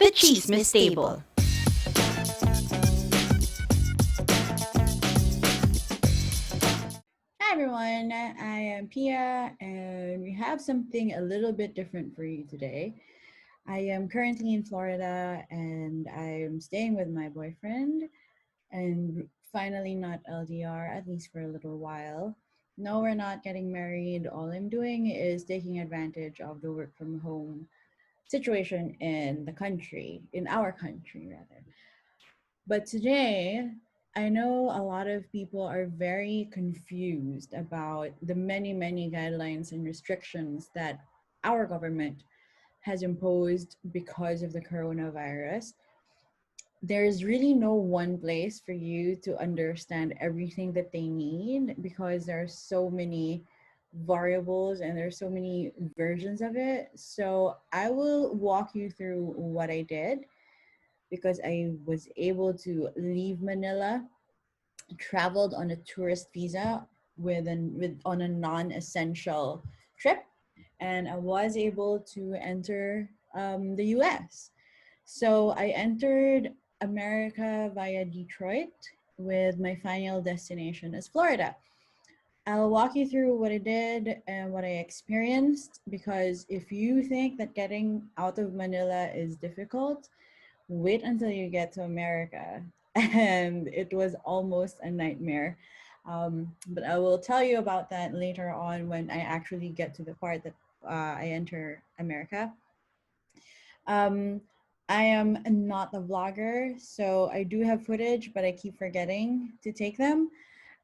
the Chismis Table. Hi everyone, I am Pia and we have something a little bit different for you today. I am currently in Florida and I'm staying with my boyfriend and finally not LDR, at least for a little while. No, we're not getting married. All I'm doing is taking advantage of the work from home situation in the country, in our country rather. But today, I know a lot of people are very confused about the many guidelines and restrictions that our government has imposed because of the coronavirus. There's really no one place for you to understand everything that they need because there are so many variables and there's so many versions of it. So I will walk you through what I did because I was able to leave Manila, traveled on a tourist visa with on a non-essential trip, and I was able to enter the U.S. So I entered America via Detroit with my final destination as Florida. I'll walk you through what I did and what I experienced because if you think that getting out of Manila is difficult, wait until you get to America. And it was almost a nightmare. But I will tell you about that later on when I actually get to the part that I enter America. Um, I am not a vlogger, so I do have footage, but I keep forgetting to take them,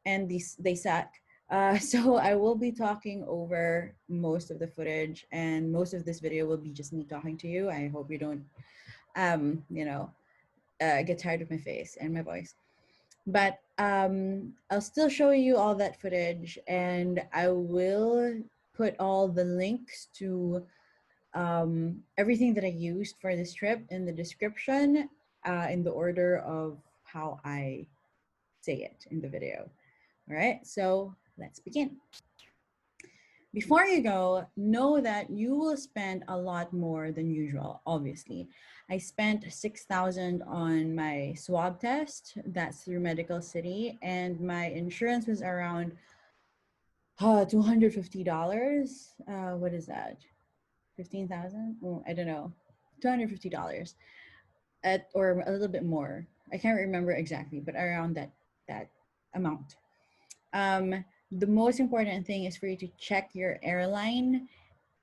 and they suck. So I will be talking over most of the footage, and most of this video will be just me talking to you. I hope you don't, you know, get tired of my face and my voice. But I'll still show you all that footage, and I will put all the links to everything that I used for this trip in the description in the order of how I say it in the video. All right, so let's begin. Before you go, know that you will spend a lot more than usual, obviously. I spent 6,000 on my swab test, that's through Medical City, and my insurance was around $250. What is that? 15,000? Oh, I don't know. $250 at or a little bit more. I can't remember exactly, but around that amount. The most important thing is for you to check your airline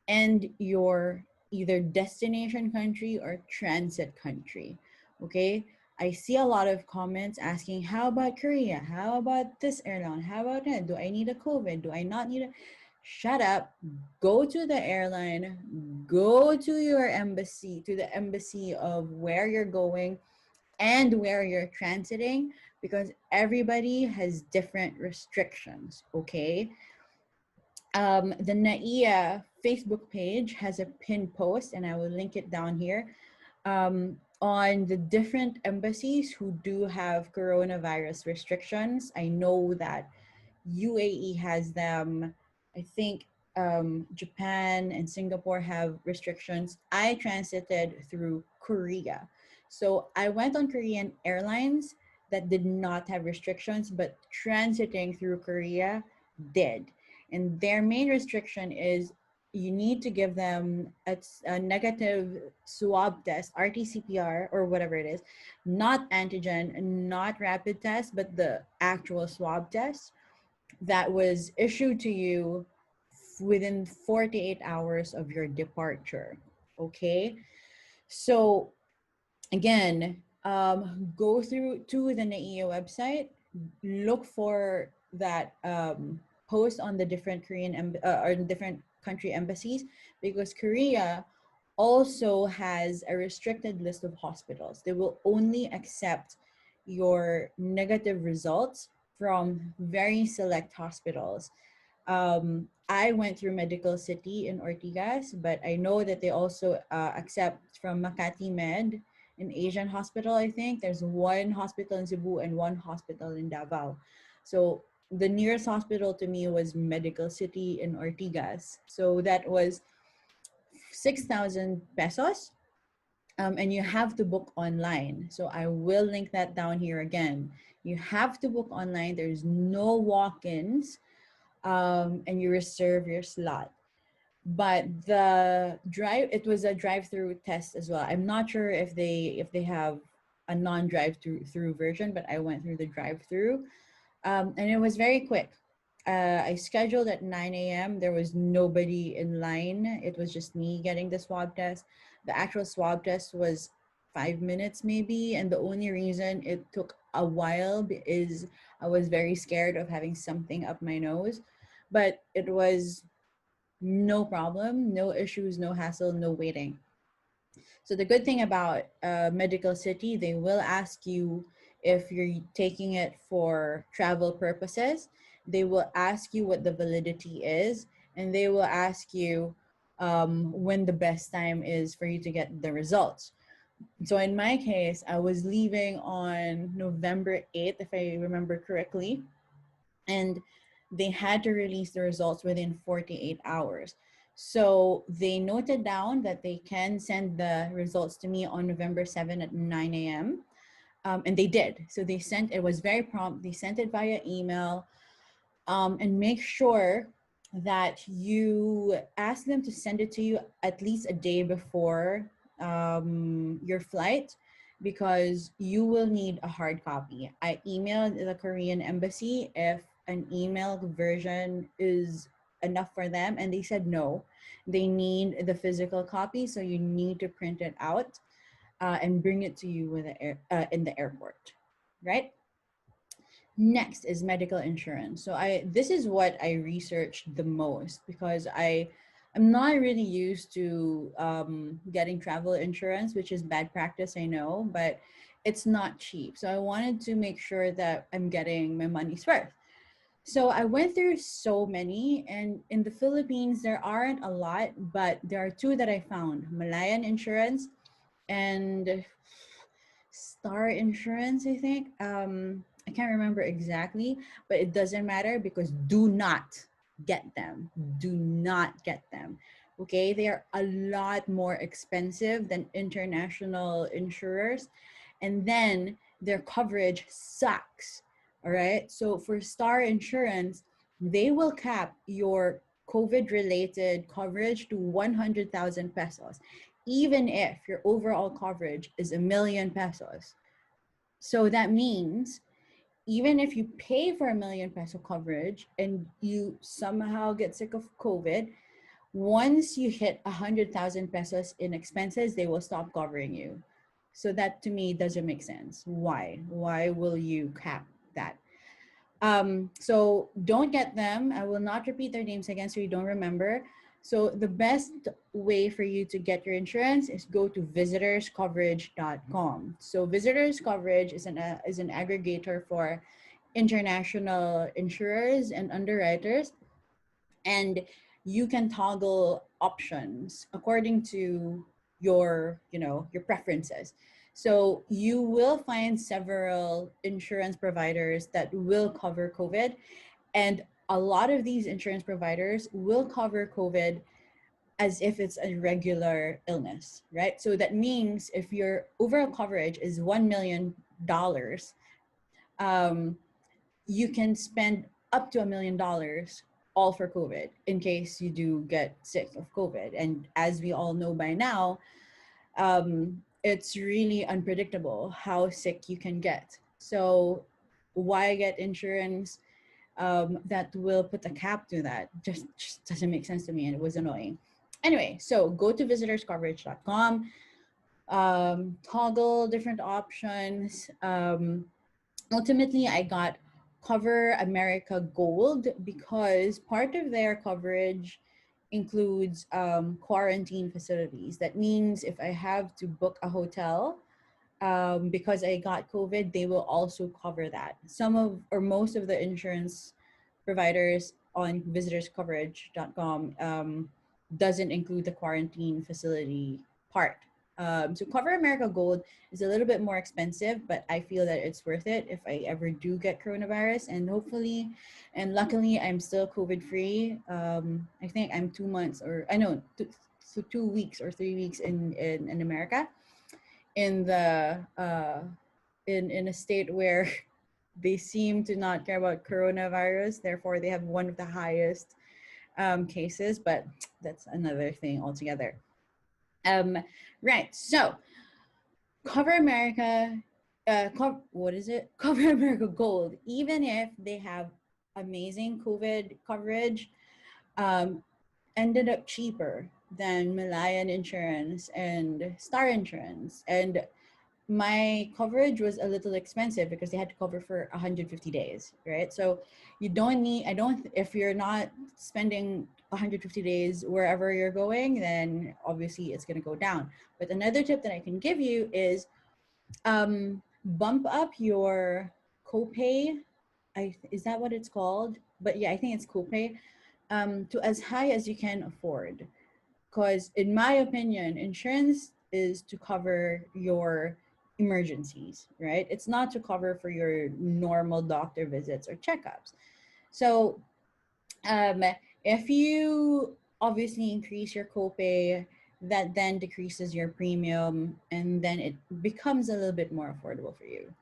and your either destination country or transit country. Okay, I see a lot of comments asking, how about Korea? How about this airline? How about that? Do I need a COVID? Do I not need a? Shut up. Go to the airline, go to your embassy, to the embassy of where you're going and where you're transiting, because everybody has different restrictions. Okay, the NAIA Facebook page has a pinned post, and I will link it down here, on the different embassies who do have coronavirus restrictions. I know that UAE has them. I think Japan and Singapore have restrictions. I transited through Korea. So I went on Korean Airlines that did not have restrictions, but transiting through Korea did. And their main restriction is you need to give them a negative swab test, RT-PCR or whatever it is, not antigen, not rapid test, but the actual swab test that was issued to you within 48 hours of your departure. Okay, so again, go through to the NAIA website, look for that post on the different or different country embassies, because Korea also has a restricted list of hospitals. They will only accept your negative results from very select hospitals. I went through Medical City in Ortigas, but I know that they also accept from Makati Med, an Asian hospital, I think. There's one hospital in Cebu and one hospital in Davao. So the nearest hospital to me was Medical City in Ortigas. So that was 6,000 pesos. and you have to book online. So I will link that down here again. You have to book online. There's no walk-ins, and you reserve your slot. But it was a drive-through test as well. I'm not sure if they have a non-drive-through version, but I went through the drive-through, and it was very quick. I scheduled at 9 a.m. There was nobody in line. It was just me getting the swab test. The actual swab test was 5 minutes maybe. And the only reason it took a while is I was very scared of having something up my nose. But it was no problem, no issues, no hassle, no waiting. So the good thing about Medical City, they will ask you if you're taking it for travel purposes. They will ask you what the validity is, and they will ask you when the best time is for you to get the results. So in my case, I was leaving on November 8th, if I remember correctly, and they had to release the results within 48 hours. So they noted down that they can send the results to me on November 7th at 9 a.m. And they did. So it was very prompt. They sent it via email, and make sure that you ask them to send it to you at least a day before your flight, because you will need a hard copy. I emailed the Korean embassy if an email version is enough for them, and they said no. They need the physical copy, so you need to print it out and bring it to you in the airport, right? Next is medical insurance. So this is what I researched the most, because I'm not really used to getting travel insurance, which is bad practice, I know, but it's not cheap. So I wanted to make sure that I'm getting my money's worth. So I went through so many, and in the Philippines there aren't a lot, but there are two that I found: Malayan Insurance and Star Insurance, I think. I can't remember exactly, but it doesn't matter, because do not get them. Do not get them. Okay, they are a lot more expensive than international insurers, and then their coverage sucks. All right, so for Star Insurance, they will cap your COVID related coverage to 100,000 pesos, even if your overall coverage is 1 million pesos. So that means even if you pay for 1 million peso coverage and you somehow get sick of COVID, once you hit 100,000 pesos in expenses, they will stop covering you. So that to me doesn't make sense. Why? Why will you cap that? So don't get them. I will not repeat their names again so you don't remember. So the best way for you to get your insurance is go to visitorscoverage.com. So Visitors Coverage is an aggregator for international insurers and underwriters, and you can toggle options according to your preferences. So you will find several insurance providers that will cover COVID, and a lot of these insurance providers will cover COVID as if it's a regular illness, right? So that means if your overall coverage is $1 million, um, you can spend up to $1 million all for COVID in case you do get sick of COVID. And as we all know by now, it's really unpredictable how sick you can get. So why get insurance that will put a cap to that? Just doesn't make sense to me, and it was annoying. Anyway, so go to visitorscoverage.com, toggle different options. Ultimately, I got Cover America Gold because part of their coverage includes quarantine facilities. That means if I have to book a hotel because I got COVID, they will also cover that. Some of or most of the insurance providers on visitorscoverage.com doesn't include the quarantine facility part. So Cover America Gold is a little bit more expensive, but I feel that it's worth it if I ever do get coronavirus. And hopefully, and luckily, I'm still COVID free. I think I'm 2 months, or I know 2 weeks or 3 weeks in America, in the in a state where they seem to not care about coronavirus. Therefore, they have one of the highest cases, but that's another thing altogether. Um, right. So, Cover America, what is it? Cover America Gold. Even if they have amazing COVID coverage, um, ended up cheaper than Malayan Insurance and Star Insurance. And my coverage was a little expensive because they had to cover for 150 days, right? So you don't need, if you're not spending 150 days wherever you're going, then obviously it's going to go down. But another tip that I can give you is bump up your copay. Is that what it's called? But yeah, I think it's copay, to as high as you can afford. Because in my opinion, insurance is to cover your emergencies, right? It's not to cover for your normal doctor visits or checkups. So um, if you obviously increase your copay, that then decreases your premium, and then it becomes a little bit more affordable for you.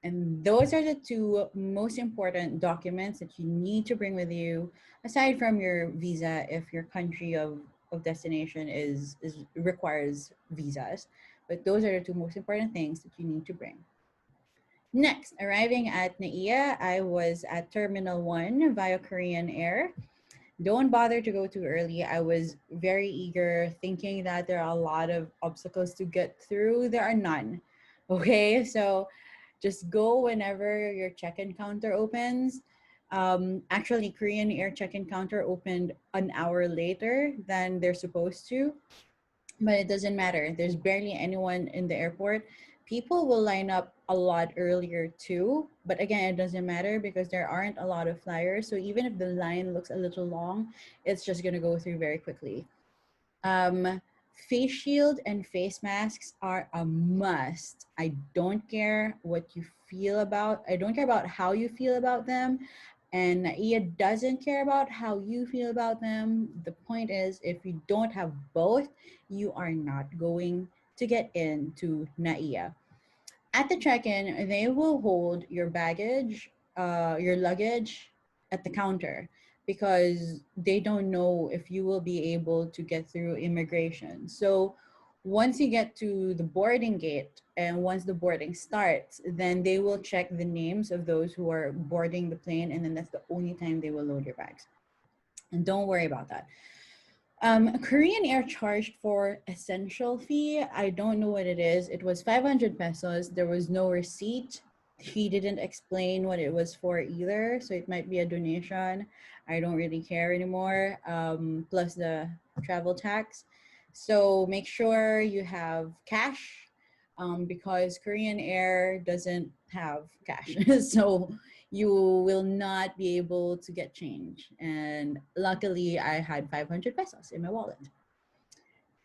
And those are the two most important documents that you need to bring with you, aside from your visa, if your country of destination is requires visas. But those are the two most important things that you need to bring. Next, arriving at NAIA, I was at Terminal 1 via Korean Air. Don't bother to go too early. I was very eager, thinking that there are a lot of obstacles to get through. There are none. Okay, so just go whenever your check-in counter opens. Actually, Korean Air check-in counter opened an hour later than they're supposed to, but it doesn't matter. There's barely anyone in the airport. People will line up a lot earlier too, but again, it doesn't matter because there aren't a lot of flyers. So even if the line looks a little long, it's just gonna go through very quickly. Face shield and face masks are a must. I don't care what you feel about, I don't care about how you feel about them. And NAIA doesn't care about how you feel about them. The point is, if you don't have both, you are not going to get into NAIA. At the check-in, they will hold your luggage at the counter because they don't know if you will be able to get through immigration. So once you get to the boarding gate and once the boarding starts, then they will check the names of those who are boarding the plane, and then that's the only time they will load your bags. And don't worry about that. Korean Air charged for essential fee. I don't know what it is. It was 500 pesos. There was no receipt. He didn't explain what it was for either. So it might be a donation. I don't really care anymore. Plus the travel tax. So make sure you have cash, because Korean Air doesn't have cash. So you will not be able to get change. And luckily, I had 500 pesos in my wallet.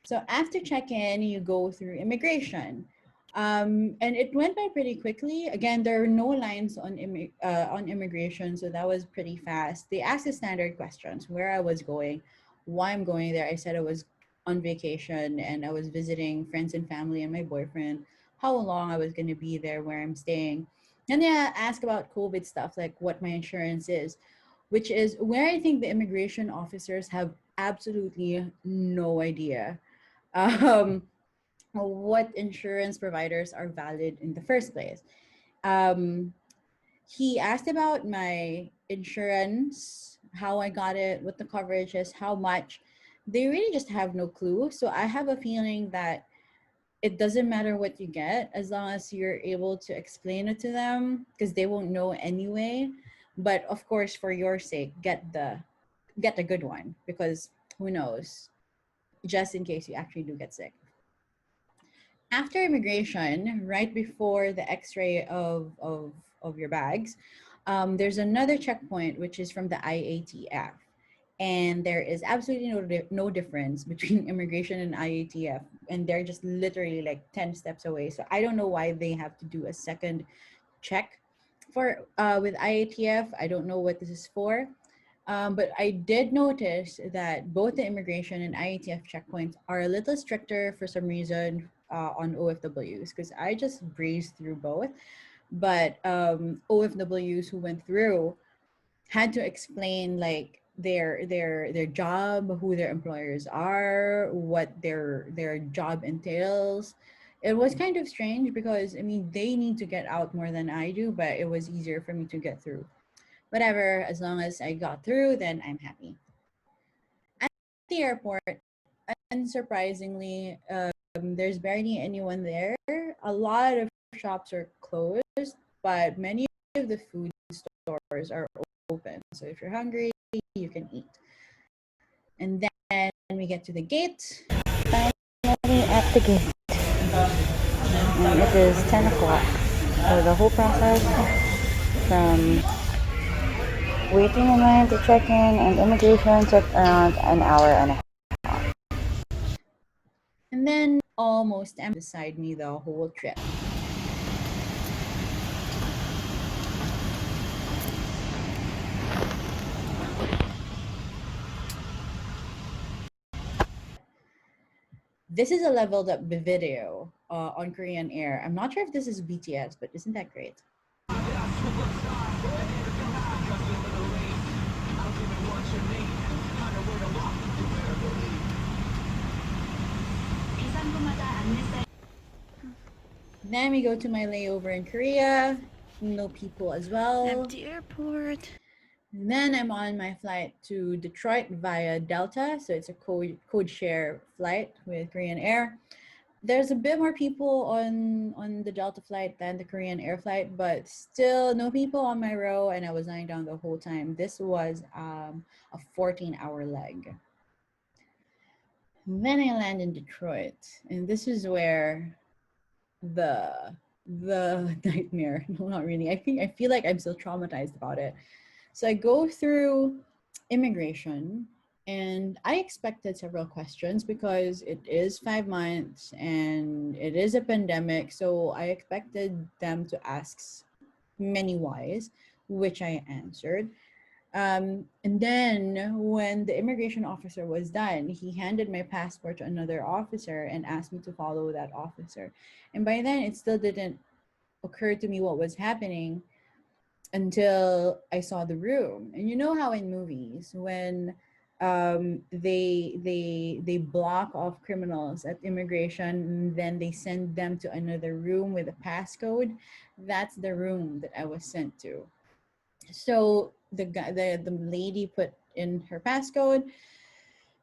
So after check-in, you go through immigration. And it went by pretty quickly. Again, there are no lines on immigration, so that was pretty fast. They asked the standard questions: where I was going, why I'm going there. I said I was on vacation and I was visiting friends and family and my boyfriend, how long I was going to be there, where I'm staying. And they ask about COVID stuff, like what my insurance is, which is where I think the immigration officers have absolutely no idea what insurance providers are valid in the first place. Um, he asked about my insurance, how I got it, what the coverage is, how much. They really just have no clue. So I have a feeling that it doesn't matter what you get as long as you're able to explain it to them, because they won't know anyway. But of course, for your sake, get the good one, because who knows, just in case you actually do get sick. After immigration, right before the x-ray of your bags, there's another checkpoint, which is from the IATF. And there is absolutely no difference between immigration and IATF. And they're just literally like 10 steps away. So I don't know why they have to do a second check for with IATF. I don't know what this is for. But I did notice that both the immigration and IATF checkpoints are a little stricter for some reason on OFWs, because I just breezed through both. But OFWs who went through had to explain like their job, who their employers are, what their job entails. It was kind of strange because I mean they need to get out more than I do, but it was easier for me to get through. Whatever, as long as I got through, then I'm happy. At the airport, unsurprisingly, there's barely anyone there. A lot of shops are closed, but many of the food stores are open. So if you're hungry, you can eat. And then we get to the gate. Finally at the gate. And it is 10 o'clock. So the whole process from waiting in line to check in and immigration took around an hour and a half. And then almost beside me the whole trip. This is a leveled up video on Korean Air. I'm not sure if this is BTS, but isn't that great? Then we go to my layover in Korea. No people as well. Empty airport. And then I'm on my flight to Detroit via Delta. So it's a code share flight with Korean Air. There's a bit more people on the Delta flight than the Korean Air flight, but still no people on my row, and I was lying down the whole time. This was a 14-hour leg. And then I land in Detroit, and this is where the nightmare. No, not really. I feel like I'm still traumatized about it. So I go through immigration, and I expected several questions because it is 5 months and it is a pandemic. So I expected them to ask many whys, which I answered. And then when the immigration officer was done, he handed my passport to another officer and asked me to follow that officer. And by then, it still didn't occur to me what was happening until I saw the room. And you know how in movies when they block off criminals at immigration and then they send them to another room with a passcode. That's the room that I was sent to. So the lady put in her passcode.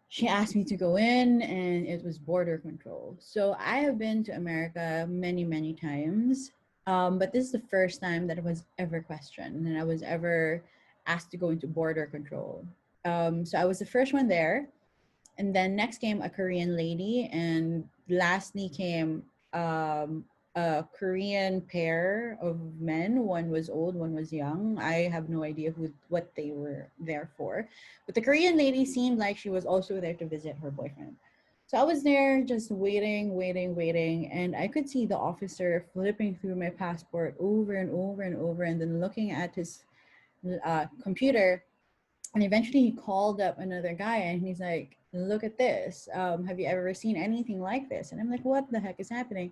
She asked me to go in, and it was border control. So I have been to America many times, but this is the first time that I was ever questioned and I was ever asked to go into border control. So I was the first one there, and then next came a Korean lady, and lastly came a Korean pair of men. One was old, one was young. I have no idea what they were there for, but the Korean lady seemed like she was also there to visit her boyfriend. So I was there just waiting, and I could see the officer flipping through my passport over and over, and then looking at his computer. And eventually he called up another guy and he's like, look at this. Have you ever seen anything like this? And I'm like, what the heck is happening?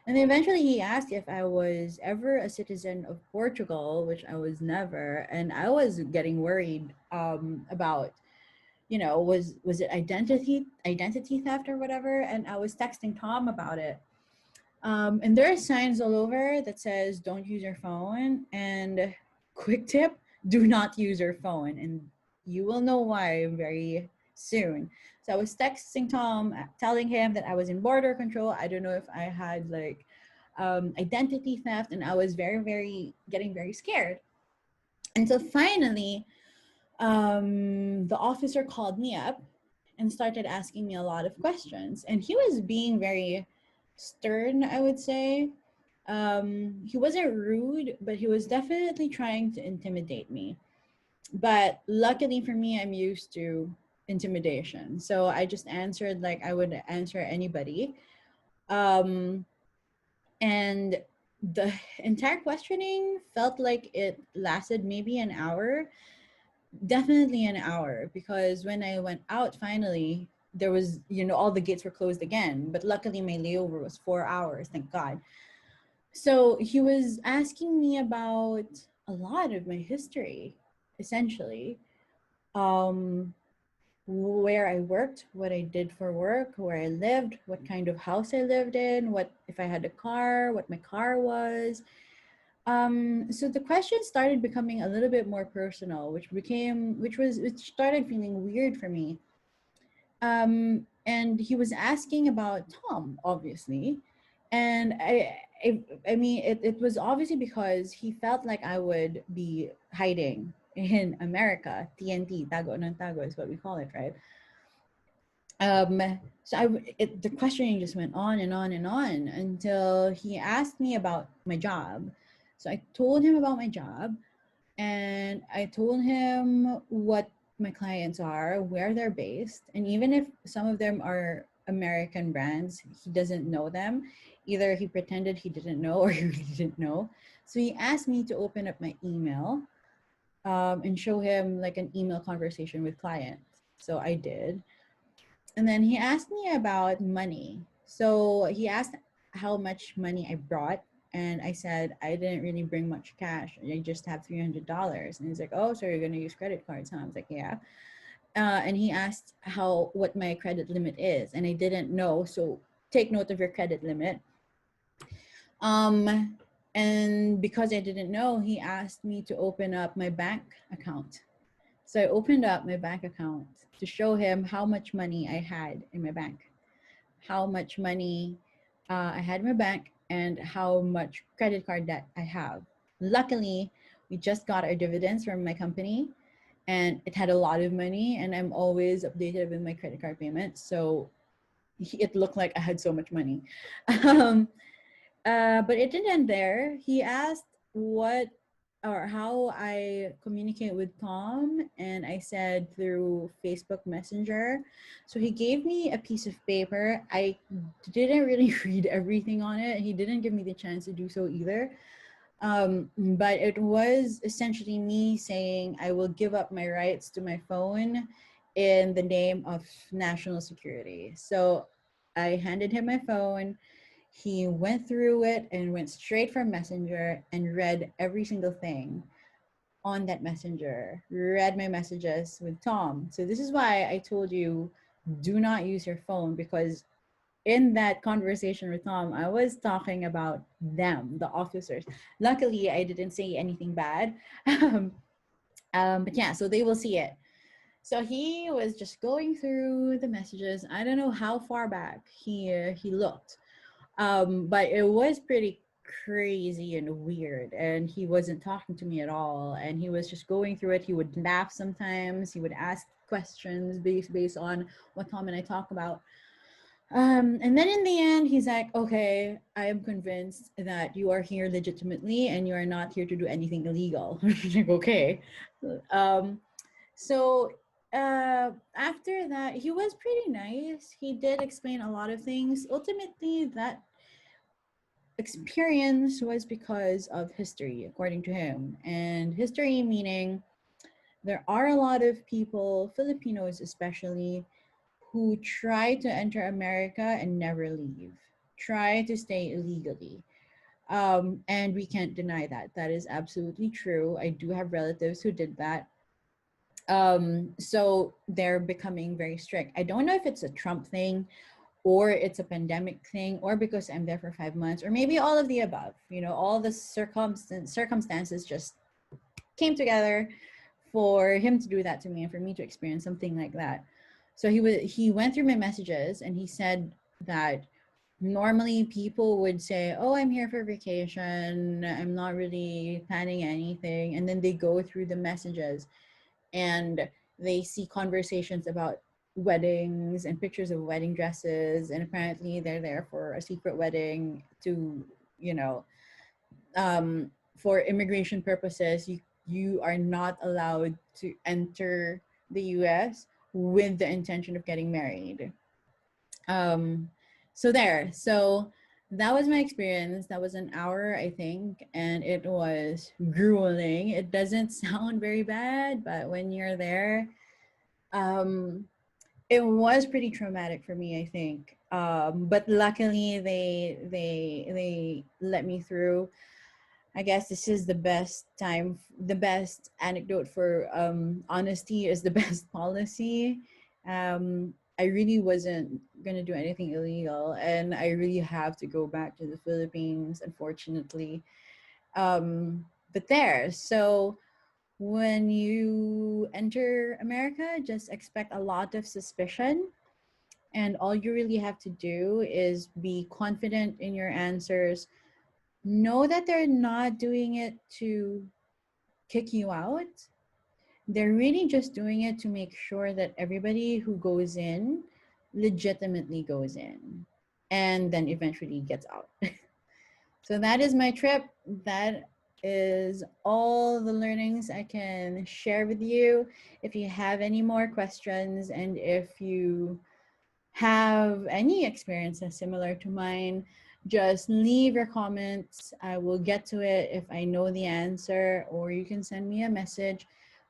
And then eventually he asked if I was ever a citizen of Portugal, which I was never. And I was getting worried about, was it identity theft or whatever? And I was texting Tom about it. And there are signs all over that says don't use your phone, and quick tip, do not use your phone, and you will know why very soon. So I was texting Tom telling him that I was in border control. I don't know if I had like identity theft, and I was very getting very scared. And so finally the officer called me up and started asking me a lot of questions, and he was being very stern, I would say. He wasn't rude, but he was definitely trying to intimidate me. But luckily for me, I'm used to intimidation. So I just answered like I would answer anybody. Um, and the entire questioning felt like it lasted maybe an hour. definitely an hour, because when I went out finally, there was, all the gates were closed again. But luckily, my layover was 4 hours, thank God. So he was asking me about a lot of my history, essentially. Um, where I worked, what I did for work, where I lived, what kind of house I lived in, what if I had a car, what my car was. So the question started becoming a little bit more personal, which started feeling weird for me. And he was asking about Tom, obviously. And I mean, it was obviously because he felt like I would be hiding in America. TNT, tago ng tago is what we call it, right? So the questioning just went on and on and on until he asked me about my job. So I told him about my job, and I told him what my clients are, where they're based, and even if some of them are American brands, he doesn't know them. Either he pretended he didn't know or he really didn't know. So he asked me to open up my email, and show him like an email conversation with clients. So I did. And then he asked me about money. So he asked how much money I brought. And I said, I didn't really bring much cash. I just have $300. And he's like, oh, so you're going to use credit cards, huh? I was like, yeah. And he asked what my credit limit is. And I didn't know. So take note of your credit limit. And because I didn't know, he asked me to open up my bank account. So I opened up my bank account to show him how much money I had in my bank, how much money I had in my bank, and how much credit card debt I have. Luckily, we just got our dividends from my company, and it had a lot of money, and I'm always updated with my credit card payments. So it looked like I had so much money. But it didn't end there. He asked what or how I communicate with Tom, and I said through Facebook Messenger. So he gave me a piece of paper. I didn't really read everything on it. He didn't give me the chance to do so either. But it was essentially me saying I will give up my rights to my phone in the name of national security. So I handed him my phone. He went through it and went straight from Messenger and read every single thing on that Messenger, read my messages with Tom. So this is why I told you, do not use your phone, because in that conversation with Tom, I was talking about them, the officers. Luckily, I didn't say anything bad. But yeah, so they will see it. So he was just going through the messages. I don't know how far back he looked, but it was pretty crazy and weird. And he wasn't talking to me at all. And he was just going through it. He would laugh sometimes. He would ask questions based on what Tom and I talk about. And then in the end, he's like, okay, I am convinced that you are here legitimately and you are not here to do anything illegal. Like, okay. Um, so after that, he was pretty nice. He did explain a lot of things. Ultimately, that experience was because of history, according to him. And history meaning there are a lot of people, Filipinos especially, who try to enter America and never leave, try to stay illegally. And we can't deny that. That is absolutely true. I do have relatives who did that. So they're becoming very strict. I don't know if it's a Trump thing or it's a pandemic thing or because I'm there for 5 months or maybe all of the above. All the circumstances just came together for him to do that to me and for me to experience something like that. So he went through my messages and he said that normally people would say, oh, I'm here for vacation, I'm not really planning anything, and then they go through the messages and they see conversations about weddings and pictures of wedding dresses, and apparently they're there for a secret wedding to, for immigration purposes. You are not allowed to enter the US with the intention of getting married. Um, so there. So That was my experience. That was an hour, I think, and it was grueling. It doesn't sound very bad, but when you're there, um, it was pretty traumatic for me, I think. But luckily, they let me through. I guess this is the best time. The best anecdote for honesty is the best policy. I really wasn't gonna do anything illegal, and I really have to go back to the Philippines, unfortunately. But there, so when you enter America, just expect a lot of suspicion, and all you really have to do is be confident in your answers. Know that they're not doing it to kick you out. They're really just doing it to make sure that everybody who goes in legitimately goes in and then eventually gets out. So that is my trip. That is all the learnings I can share with you. If you have any more questions and if you have any experiences similar to mine, just leave your comments. I will get to it if I know the answer, or you can send me a message.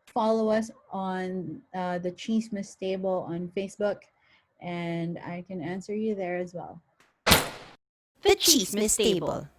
Follow us on the Chismis Stable on Facebook, and I can answer you there as well. The Chismis Table.